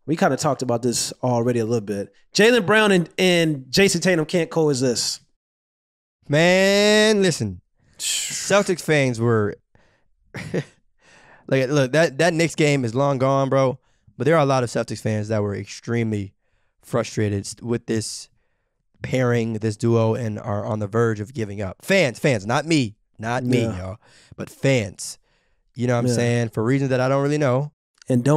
We kind of talked about this already a little bit. Jaylen Brown and Jayson Tatum can't coexist. Man, listen. Celtics fans were like, look, that Knicks game is long gone, bro. But there are a lot of Celtics fans that were extremely frustrated with this pairing, this duo, and are on the verge of giving up. Fans, not me, y'all, but fans. You know what I'm saying? For reasons that I don't really know. And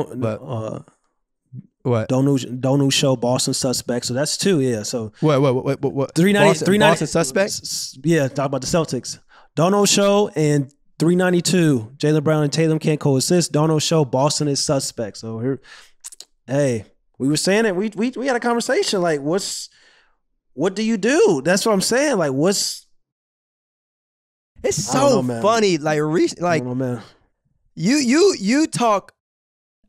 what? Don't show Boston suspect. So that's 2, yeah. So what? 390 Boston suspect? Yeah, talk about the Celtics. Don't show and 392. Jaylen Brown and Tatum can't coexist. Don't show Boston is suspect. So here, hey, we were saying it. We had a conversation. Like, what do you do? That's what I'm saying. Like, it's so funny. Like, you talk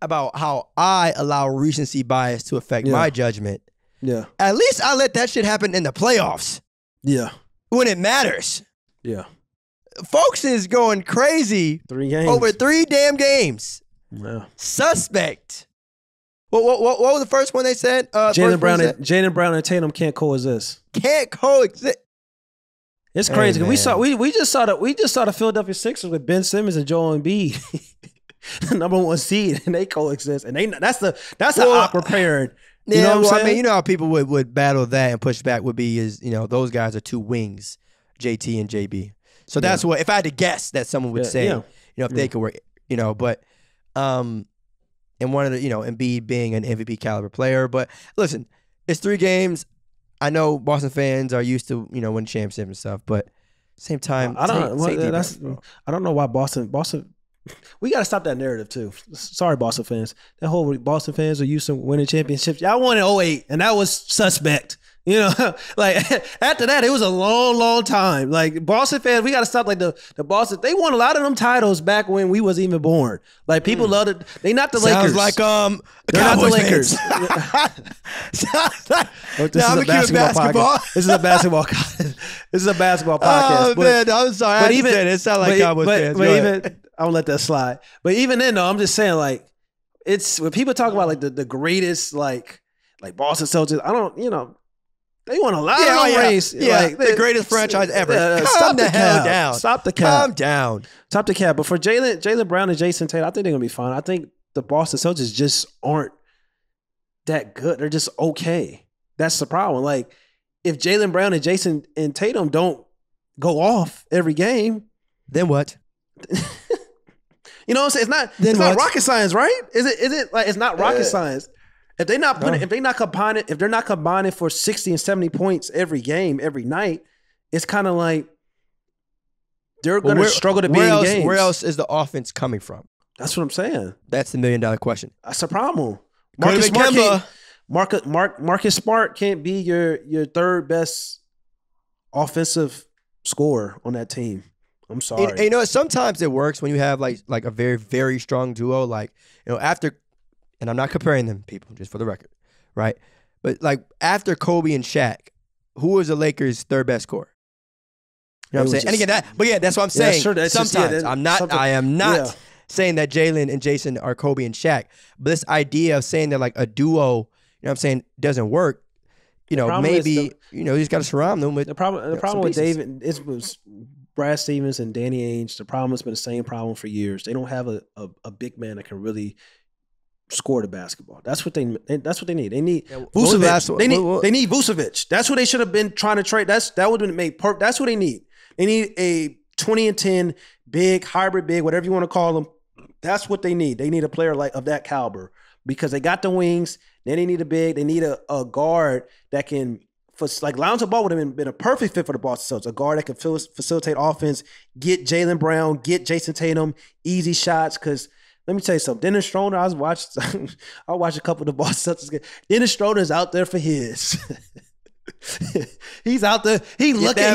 about how I allow recency bias to affect my judgment. Yeah. At least I let that shit happen in the playoffs. Yeah. When it matters. Yeah. Folks is going crazy 3 games. Over 3 damn games. Yeah. Suspect. What was the first one they said? Jaylen Brown and Tatum can't coexist. Can't coexist. It's crazy. Hey, we just saw the Philadelphia Sixers with Ben Simmons and Joel Embiid, the #1 seed, and they coexist. And that's an awkward pairing. You know what I'm saying? I mean, you know how people would battle that and push back would be is, you know, those guys are 2 wings, JT and JB. So that's what, if I had to guess that someone would say, you know, if they could work, you know, but and one of the, you know, Embiid being an MVP caliber player. But listen, it's 3 games. I know Boston fans are used to, you know, winning championships and stuff, but same time, I don't know why Boston. We got to stop that narrative too. Sorry, Boston fans. That whole Boston fans are used to winning championships. Y'all won in 2008, and that was suspect. You know, like after that, it was a long, long time. Like Boston fans, we got to stop. Like the Boston, they won a lot of them titles back when we was even born. Like people loved it. They not the Lakers. Sounds like they're not the Lakers. This is a basketball podcast. This is a basketball. This is a basketball podcast. Oh man, I'm sorry. But even it sounds like Cowboys fans. But even I won't let that slide. But even then, though, I'm just saying, like it's when people talk about like the greatest like Boston Celtics. I don't, you know. They won a lot of race. Yeah, like, the greatest franchise ever. Stop the hell down. Stop the cap. Calm down. Stop the cap. But for Jaylen Brown and Jayson Tatum, I think they're going to be fine. I think the Boston Celtics just aren't that good. They're just okay. That's the problem. Like, if Jaylen Brown and Jayson and Tatum don't go off every game, then what? You know what I'm saying? It's not rocket science, right? Is it like it's not rocket science? If they're not combining for 60 and 70 points every game, every night, it's kind of like they're going to struggle to be in games. Where else is the offense coming from? That's what I'm saying. That's the $1 million question. That's a problem. Marcus Smart can't be your third best offensive scorer on that team. I'm sorry. And you know, sometimes it works when you have like a very, very strong duo. Like, you know, after. And I'm not comparing them, people, just for the record, right? But like after Kobe and Shaq, who was the Lakers' third best scorer? You know what I'm saying? And again, that's what I'm saying. Sometimes I am not saying that Jaylen and Jayson are Kobe and Shaq. But this idea of saying that like a duo, you know what I'm saying, doesn't work. You know, maybe you just got to surround them with the problem. The problem with David was Brad Stevens and Danny Ainge. The problem has been the same problem for years. They don't have a big man that can really score the basketball. That's what they need. They need Vucevic. They need Vucevic. That's what they should have been trying to trade. That would have been made perfect. That's what they need. They need a 20 and 10 big hybrid big, whatever you want to call them. That's what they need. They need a player like of that caliber because they got the wings. Then they need a big. They need a guard that can. Like Lonzo Ball would have been a perfect fit for the Boston Celtics. A guard that can facilitate offense, get Jaylen Brown, get Jayson Tatum, easy shots. Because let me tell you something. Dennis Schroeder, I watched a couple of the Boston Celtics games. Dennis Schroeder is out there for his. He's out there. He looking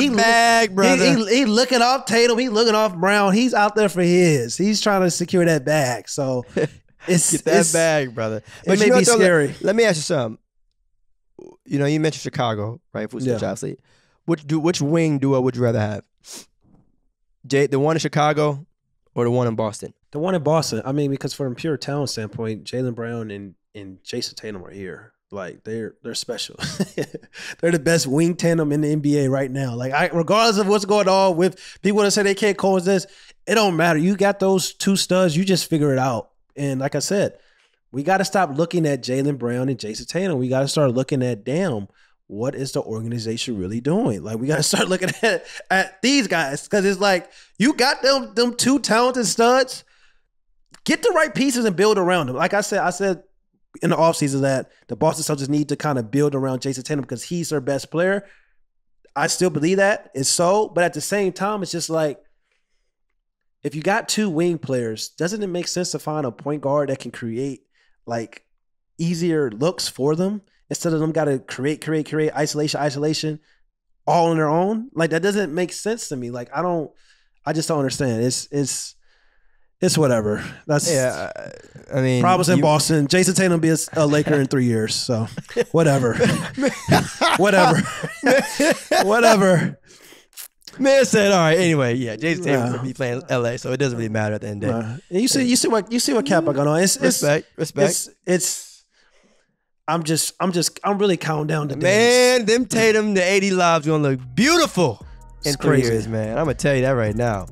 off Tatum. He looking off Brown. He's out there for his. He's trying to secure that bag. So get that bag, brother. But it may be scary. Let me ask you something. You know, you mentioned Chicago, right? Which wing duo would you rather have? The one in Chicago or the one in Boston? The one in Boston. I mean, because from a pure talent standpoint, Jaylen Brown and and Jayson Tatum are here. Like they're special. They're the best wing tandem in the NBA right now. Like regardless of what's going on with people that say they can't coexist, it don't matter. You got those two studs, you just figure it out. And like I said, we got to stop looking at Jaylen Brown and Jayson Tatum. We got to start looking at, damn, what is the organization really doing? Like we got to start looking at these guys, because it's like you got them two talented studs. Get the right pieces and build around them. Like I said in the offseason that the Boston Celtics need to kind of build around Jayson Tatum because he's their best player. I still believe that. It's so. But at the same time, it's just like, if you got two wing players, doesn't it make sense to find a point guard that can create like easier looks for them instead of them got to create, isolation all on their own? Like that doesn't make sense to me. Like I just don't understand. It's whatever. That's I mean, problems in Boston. Jayson Tatum be a Laker in 3 years. So whatever. Whatever. Man said, all right. Anyway, yeah, Jayson Tatum will be playing LA, so it doesn't really matter at the end of the day. And you see what Cap got going on. Respect. I'm really counting down the days. Man, them Tatum, the 80 lives gonna look beautiful in 3 years, man. I'm gonna tell you that right now.